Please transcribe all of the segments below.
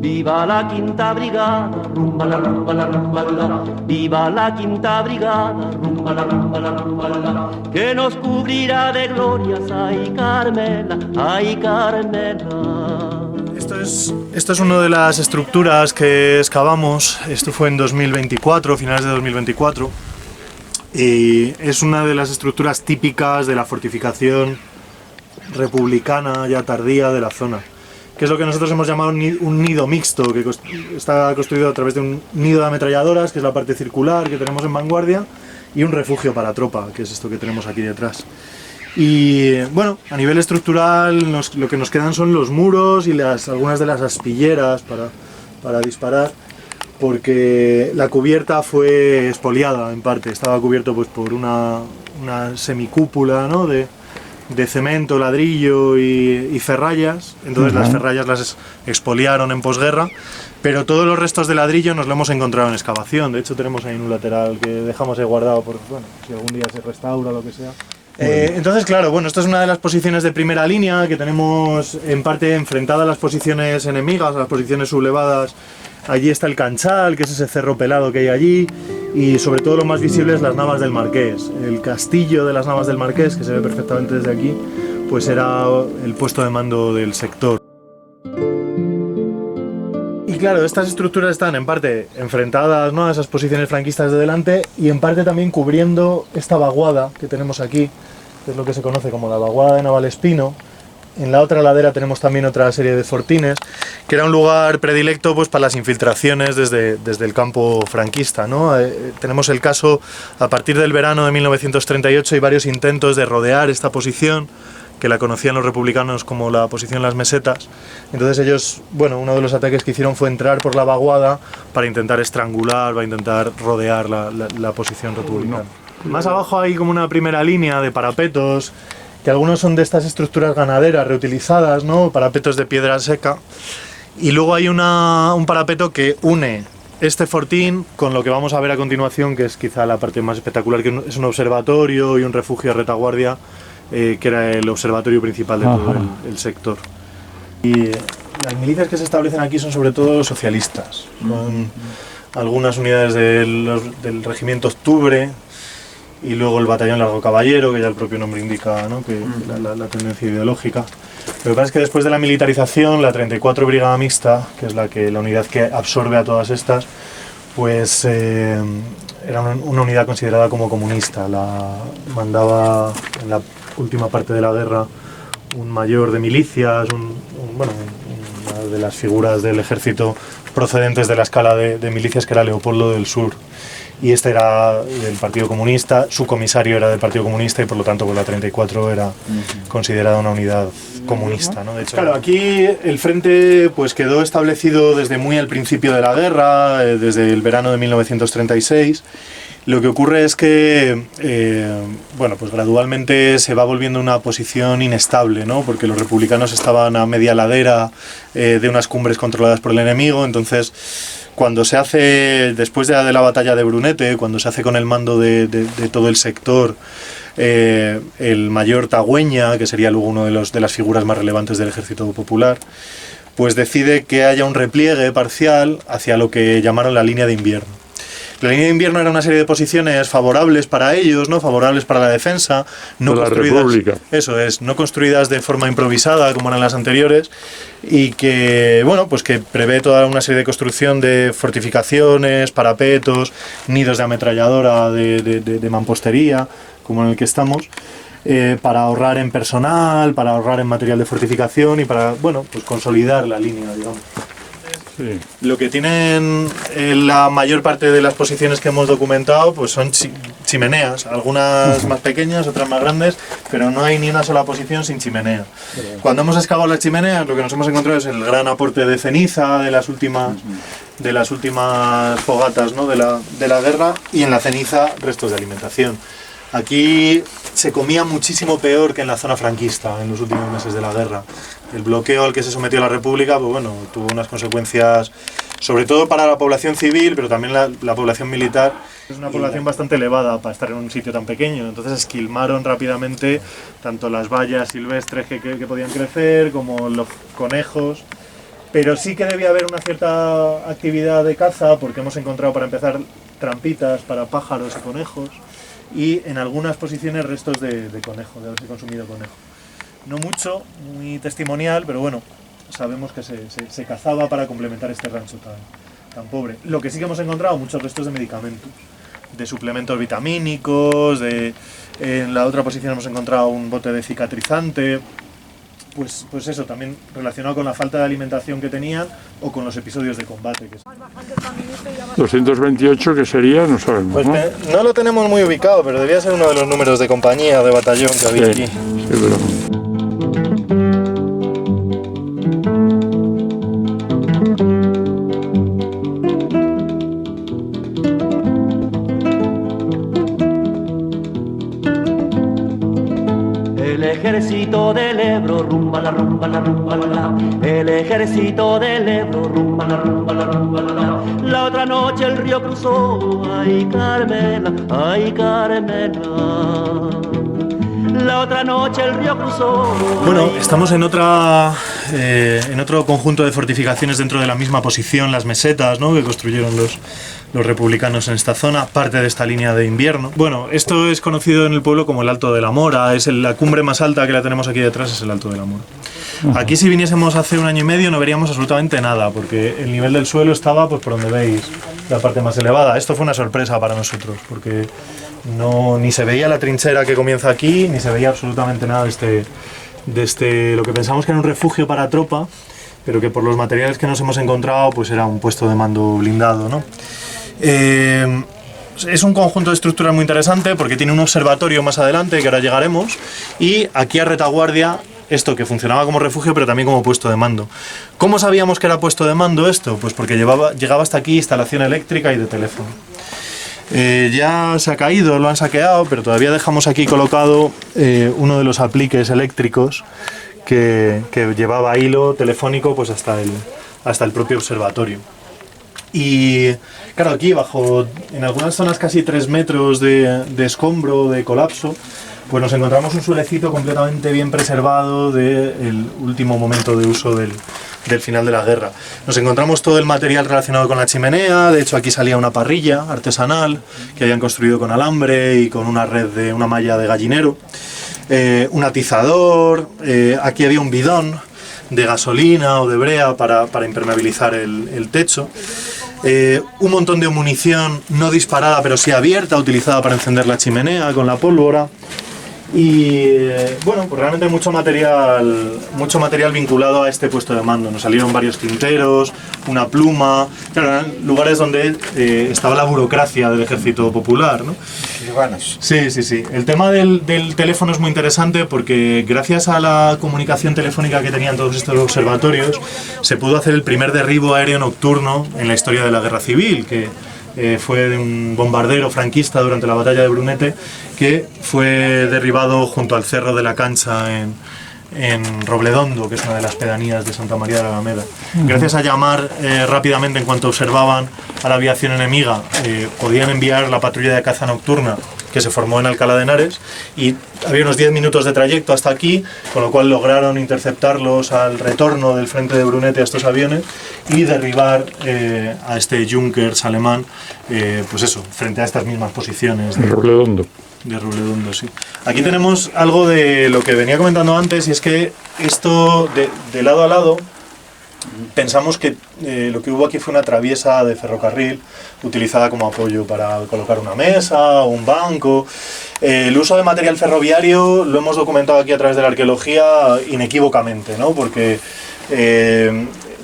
Viva la quinta brigada, rumba la rumba la rumba la. Viva la quinta brigada, rumba la rumba la rumba la. Que nos cubrirá de glorias, ay Carmela, ay Carmela. Esto es una de las estructuras que excavamos. Esto fue en 2024, finales de 2024. Y es una de las estructuras típicas de la fortificación republicana ya tardía de la zona, que es lo que nosotros hemos llamado un nido mixto, que está construido a través de un nido de ametralladoras, que es la parte circular que tenemos en vanguardia, y un refugio para tropa, que es esto que tenemos aquí detrás. Y bueno, a nivel estructural lo que nos quedan son los muros y algunas de las aspilleras para disparar, porque la cubierta fue expoliada en parte, estaba cubierto pues por una semicúpula, ¿no?, de cemento, ladrillo y ferrallas. Entonces las ferrallas las expoliaron en posguerra, pero todos los restos de ladrillo nos lo hemos encontrado en excavación. De hecho tenemos ahí en un lateral que dejamos ahí guardado por, bueno, si algún día se restaura o lo que sea. Entonces, claro, bueno, esta es una de las posiciones de primera línea que tenemos en parte enfrentada a las posiciones enemigas, a las posiciones sublevadas. Allí está el Canchal, que es ese cerro pelado que hay allí, y sobre todo lo más visible es las Navas del Marqués. El castillo de las Navas del Marqués, que se ve perfectamente desde aquí, pues era el puesto de mando del sector. Y claro, estas estructuras están en parte enfrentadas, ¿no?, a esas posiciones franquistas de delante, y en parte también cubriendo esta vaguada que tenemos aquí, que es lo que se conoce como la vaguada de Navalespino. En la otra ladera tenemos también otra serie de fortines, que era un lugar predilecto pues para las infiltraciones desde el campo franquista, ¿no? Tenemos el caso, a partir del verano de 1938, hay varios intentos de rodear esta posición, que la conocían los republicanos como la posición Las Mesetas. Entonces ellos, bueno, uno de los ataques que hicieron fue entrar por la vaguada para intentar estrangular, para intentar rodear la posición republicana. Más abajo hay como una primera línea de parapetos, que algunos son de estas estructuras ganaderas reutilizadas, ¿no?, parapetos de piedra seca, y luego hay un parapeto que une este fortín con lo que vamos a ver a continuación, que es quizá la parte más espectacular, que es un observatorio y un refugio de retaguardia, que era el observatorio principal de todo el sector. Y las milicias que se establecen aquí son sobre todo socialistas, con algunas unidades del regimiento Octubre, y luego el batallón Largo Caballero, que ya el propio nombre indica, ¿no?, que la tendencia ideológica. Lo que pasa es que después de la militarización, la 34 Brigada Mixta, que es la unidad que absorbe a todas estas, pues era una unidad considerada como comunista. La mandaba en la última parte de la guerra un mayor de milicias, una de las figuras del ejército procedentes de la escala de milicias, que era Leopoldo del Sur. Y este era del Partido Comunista, su comisario era del Partido Comunista, y por lo tanto pues la 34 era considerada una unidad comunista, ¿no? De hecho, claro, aquí el frente pues quedó establecido desde muy al principio de la guerra, desde el verano de 1936. Lo que ocurre es que pues gradualmente se va volviendo una posición inestable, ¿no?, porque los republicanos estaban a media ladera de unas cumbres controladas por el enemigo. Entonces, cuando se hace, después de la batalla de Brunete, cuando se hace con el mando de todo el sector, el mayor Tagüeña, que sería luego uno de las figuras más relevantes del Ejército Popular, pues decide que haya un repliegue parcial hacia lo que llamaron la línea de invierno. La línea de invierno era una serie de posiciones favorables para ellos, ¿no?, favorables para la defensa, no construidas, eso es, no construidas de forma improvisada como eran las anteriores, y que, bueno, pues que prevé toda una serie de construcción de fortificaciones, parapetos, nidos de ametralladora, de mampostería, como en el que estamos, para ahorrar en personal, para ahorrar en material de fortificación y para, bueno, pues consolidar la línea, digamos. Sí. Lo que tienen la mayor parte de las posiciones que hemos documentado pues son chimeneas, algunas más pequeñas, otras más grandes, pero no hay ni una sola posición sin chimenea. Cuando hemos excavado las chimeneas, lo que nos hemos encontrado es el gran aporte de ceniza de las últimas fogatas, ¿no?, de la guerra, y en la ceniza restos de alimentación. Aquí se comía muchísimo peor que en la zona franquista en los últimos meses de la guerra. El bloqueo al que se sometió la República, pues bueno, tuvo unas consecuencias, sobre todo para la población civil, pero también la población militar. Es una población bastante elevada para estar en un sitio tan pequeño, entonces esquilmaron rápidamente tanto las vallas silvestres que podían crecer, como los conejos. pero sí que debía haber una cierta actividad de caza, porque hemos encontrado, para empezar, trampitas para pájaros y conejos, y en algunas posiciones restos de conejo, de haberse consumido conejo. No mucho, muy testimonial, pero bueno, sabemos que se cazaba para complementar este rancho tan pobre. Lo que sí que hemos encontrado, muchos restos de medicamentos, de suplementos vitamínicos, en la otra posición hemos encontrado un bote de cicatrizante, pues eso, también relacionado con la falta de alimentación que tenían o con los episodios de combate. 228, que sería, no sabemos, pues ¿no? No lo tenemos muy ubicado, pero debía ser uno de los números de compañía, de batallón que había aquí. Sí, pero... El ejército del Ebro, rumba la rumba la rumba la. El ejército del Ebro, rumba la rumba la rumba la. La otra noche el río cruzó, ay Carmela, ay Carmela. La otra noche el río cruzó. Bueno, estamos en otro conjunto de fortificaciones dentro de la misma posición, las mesetas, ¿no?, que construyeron los republicanos en esta zona, parte de esta línea de invierno. Bueno, esto es conocido en el pueblo como el Alto de la Mora, es la cumbre más alta que la tenemos aquí detrás, es el Alto de la Mora. Aquí, si viniésemos hace un año y medio, no veríamos absolutamente nada, porque el nivel del suelo estaba pues por donde veis, la parte más elevada. Esto fue una sorpresa para nosotros, porque ni se veía la trinchera que comienza aquí, ni se veía absolutamente nada de lo que pensamos que era un refugio para tropa, pero que por los materiales que nos hemos encontrado pues era un puesto de mando blindado, ¿no? Es un conjunto de estructuras muy interesante porque tiene un observatorio más adelante, que ahora llegaremos, y aquí a retaguardia esto que funcionaba como refugio pero también como puesto de mando. ¿Cómo sabíamos que era puesto de mando esto? Pues porque llegaba hasta aquí instalación eléctrica y de teléfono. Ya se ha caído, lo han saqueado, pero todavía dejamos aquí colocado uno de los apliques eléctricos que llevaba hilo telefónico pues hasta el propio observatorio. Y claro, aquí en algunas zonas casi 3 metros de escombro, de colapso, pues nos encontramos un suelecito completamente bien preservado del último momento de uso del final de la guerra. Nos encontramos todo el material relacionado con la chimenea, de hecho aquí salía una parrilla artesanal que habían construido con alambre y con una malla de gallinero, un atizador, aquí había un bidón de gasolina o de brea para impermeabilizar el techo. Un montón de munición no disparada pero sí abierta, utilizada para encender la chimenea con la pólvora. Y bueno, pues realmente mucho material vinculado a este puesto de mando. Nos salieron varios tinteros, una pluma, claro, eran lugares donde estaba la burocracia del Ejército Popular, ¿no? Sí. El tema del teléfono es muy interesante porque gracias a la comunicación telefónica que tenían todos estos observatorios se pudo hacer el primer derribo aéreo nocturno en la historia de la Guerra Civil, que fue de un bombardero franquista durante la batalla de Brunete, que fue derribado junto al Cerro de la Cancha en Robledondo, que es una de las pedanías de Santa María de la Alameda. Gracias a llamar rápidamente en cuanto observaban a la aviación enemiga, podían enviar la patrulla de caza nocturna que se formó en Alcalá de Henares, y había unos 10 minutos de trayecto hasta aquí, con lo cual lograron interceptarlos al retorno del frente de Brunete a estos aviones y derribar a este Junkers alemán, pues eso, frente a estas mismas posiciones de Robledondo. De Robledondo, sí. Aquí tenemos algo de lo que venía comentando antes, y es que esto de lado a lado pensamos que lo que hubo aquí fue una traviesa de ferrocarril utilizada como apoyo para colocar una mesa o un banco. El uso de material ferroviario lo hemos documentado aquí a través de la arqueología inequívocamente, ¿no? Porque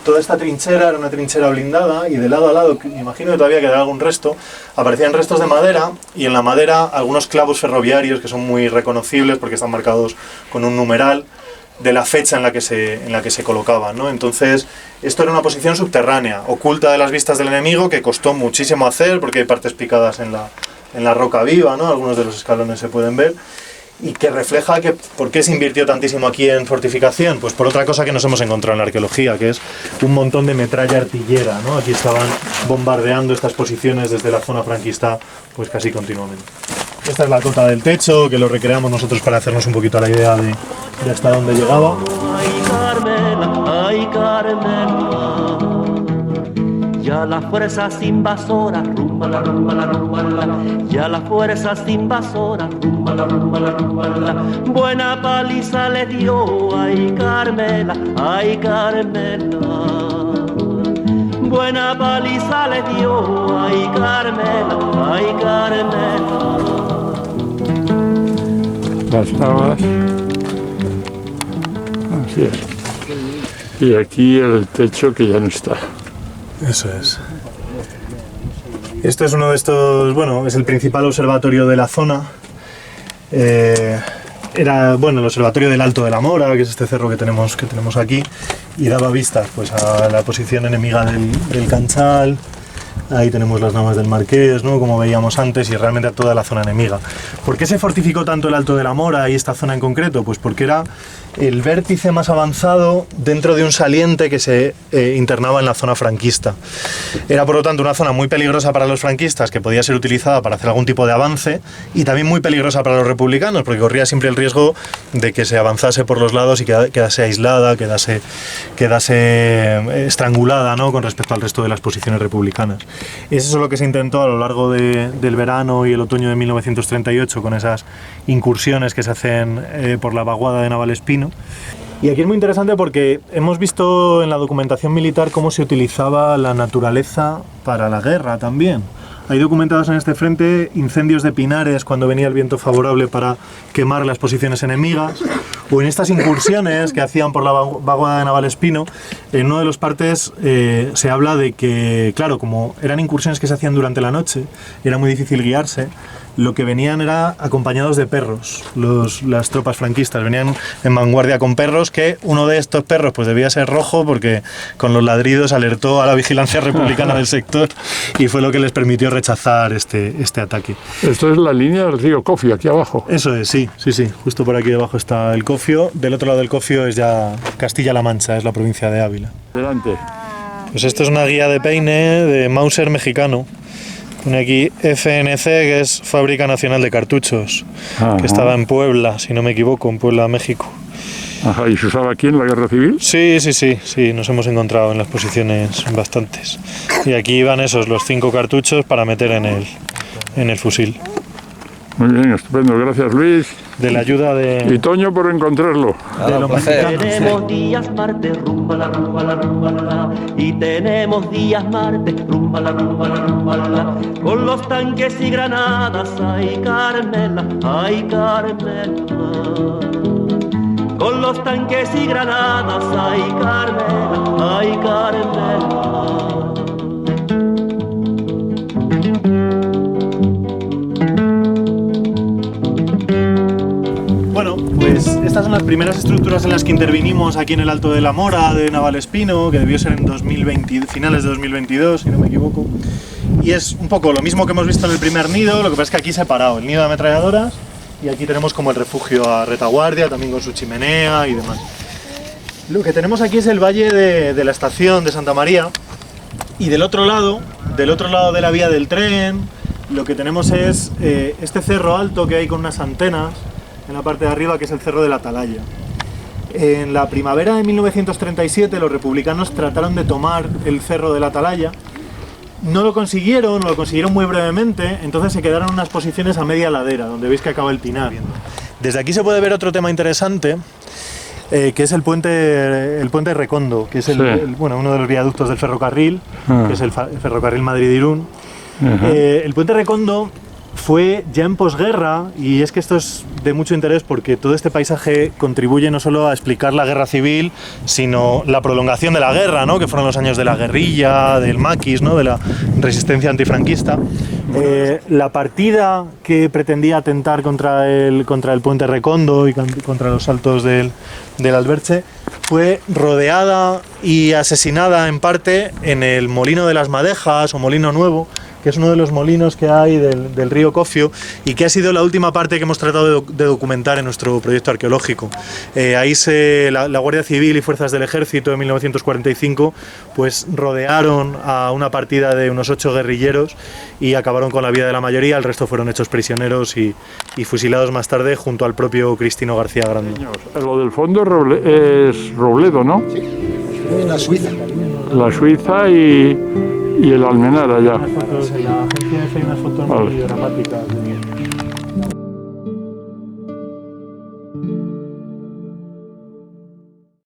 toda esta trinchera era una trinchera blindada, y de lado a lado, me imagino que todavía quedaba algún resto, aparecían restos de madera, y en la madera algunos clavos ferroviarios que son muy reconocibles porque están marcados con un numeral de la fecha en la que se colocaban, ¿no? Entonces, esto era una posición subterránea, oculta de las vistas del enemigo, que costó muchísimo hacer porque hay partes picadas en la roca viva, ¿no? Algunos de los escalones se pueden ver, y que refleja que por qué se invirtió tantísimo aquí en fortificación. Pues por otra cosa que nos hemos encontrado en la arqueología, que es un montón de metralla artillera, ¿no? Aquí estaban bombardeando estas posiciones desde la zona franquista pues casi continuamente. Esta es la cota del techo, que lo recreamos nosotros para hacernos un poquito la idea de hasta dónde llegaba. Ay Carmela, ay Carmela. las fuerzas invasoras, rumbala, rumbala, rumbala, ya las fuerzas invasoras, rumbala, rumbala, rumbala, buena paliza le dio, ay Carmela, ay Carmela. Buena paliza le dio, ay Carmela, ay Carmela. Las tabas. Así es. Y aquí el techo que ya no está. Eso es. Esto es uno de estos, bueno, es el principal observatorio de la zona. Era, bueno, el observatorio del Alto de la Mora, que es este cerro que tenemos aquí, y daba vistas pues a la posición enemiga del Canchal. Ahí tenemos las navas del Marqués, ¿no? Como veíamos antes, y realmente a toda la zona enemiga. ¿Por qué se fortificó tanto el Alto de la Mora y esta zona en concreto? Pues porque era el vértice más avanzado dentro de un saliente que se internaba en la zona franquista. Era por lo tanto una zona muy peligrosa para los franquistas, que podía ser utilizada para hacer algún tipo de avance, y también muy peligrosa para los republicanos, porque corría siempre el riesgo de que se avanzase por los lados y quedase aislada, quedase estrangulada, ¿no? Con respecto al resto de las posiciones republicanas. Y eso es lo que se intentó a lo largo del verano y el otoño de 1938 con esas incursiones que se hacen por la vaguada de Navalespino. Y aquí es muy interesante porque hemos visto en la documentación militar cómo se utilizaba la naturaleza para la guerra también. Hay documentados en este frente incendios de pinares cuando venía el viento favorable para quemar las posiciones enemigas, o en estas incursiones que hacían por la vaguada de Navalespino. En una de las partes se habla de que, claro, como eran incursiones que se hacían durante la noche, era muy difícil guiarse. Lo que venían era acompañados de perros, las tropas franquistas venían en vanguardia con perros, que uno de estos perros pues debía ser rojo porque con los ladridos alertó a la vigilancia republicana del sector y fue lo que les permitió rechazar este ataque. Esto es la línea del río Cofio, aquí abajo. Eso es, sí, justo por aquí abajo está el Cofio, del otro lado del Cofio es ya Castilla-La Mancha, es la provincia de Ávila. Adelante. Pues esto es una guía de peine de Mauser mexicano. Pone aquí FNC, que es Fábrica Nacional de Cartuchos, Ajá. Que estaba en Puebla, si no me equivoco, en Puebla, México. Ajá, ¿y se usaba aquí en la Guerra Civil? Sí, nos hemos encontrado en las posiciones bastantes. Y aquí iban los 5 cartuchos para meter en el fusil. Muy bien, estupendo, gracias Luis. De la ayuda de... Y Toño por encontrarlo. de los mexicanos. Tenemos días martes, rumbala, rumbala, rumbala, y tenemos días martes, rumbala, rumbala, rumbala, con los tanques y granadas, ay Carmela, ay Carmela. Con los tanques y granadas, ay Carmela, ay Carmela. Bueno, pues estas son las primeras estructuras en las que intervinimos aquí en el Alto de la Mora de Navalespino, que debió ser en finales de 2022, si no me equivoco. Y es un poco lo mismo que hemos visto en el primer nido, lo que pasa es que aquí separado, el nido de ametralladoras, y aquí tenemos como el refugio a retaguardia, también con su chimenea y demás. Lo que tenemos aquí es el valle de la estación de Santa María, y del otro lado de la vía del tren, lo que tenemos es este cerro alto que hay con unas antenas en la parte de arriba, que es el Cerro de la Atalaya. En la primavera de 1937 los republicanos trataron de tomar el Cerro de la Atalaya. No lo consiguieron muy brevemente, entonces se quedaron unas posiciones a media ladera, donde veis que acaba el pinar. Desde aquí se puede ver otro tema interesante, que es el puente Recondo, que es uno de los viaductos del ferrocarril, que es el ferrocarril Madrid-Irún. El puente Recondo fue ya en posguerra, y es que esto es de mucho interés porque todo este paisaje contribuye no solo a explicar la guerra civil, sino la prolongación de la guerra, ¿no? Que fueron los años de la guerrilla, del maquis, ¿no? De la resistencia antifranquista. La partida que pretendía atentar contra el puente Recondo y contra los saltos del Alberche fue rodeada y asesinada en parte en el Molino de las Madejas o Molino Nuevo, que es uno de los molinos que hay del río Cofio y que ha sido la última parte que hemos tratado de documentar en nuestro proyecto arqueológico. Ahí la Guardia Civil y fuerzas del Ejército de 1945 pues rodearon a una partida de unos 8 guerrilleros y acabaron con la vida de la mayoría. El resto fueron hechos prisioneros y fusilados más tarde junto al propio Cristino García Grande. Lo del fondo es Robledo, ¿no? Sí, la Suiza. La Suiza y y el Almenar allá. Unas fotos, en la agencia F hay unas fotos Vale. muy dramáticas.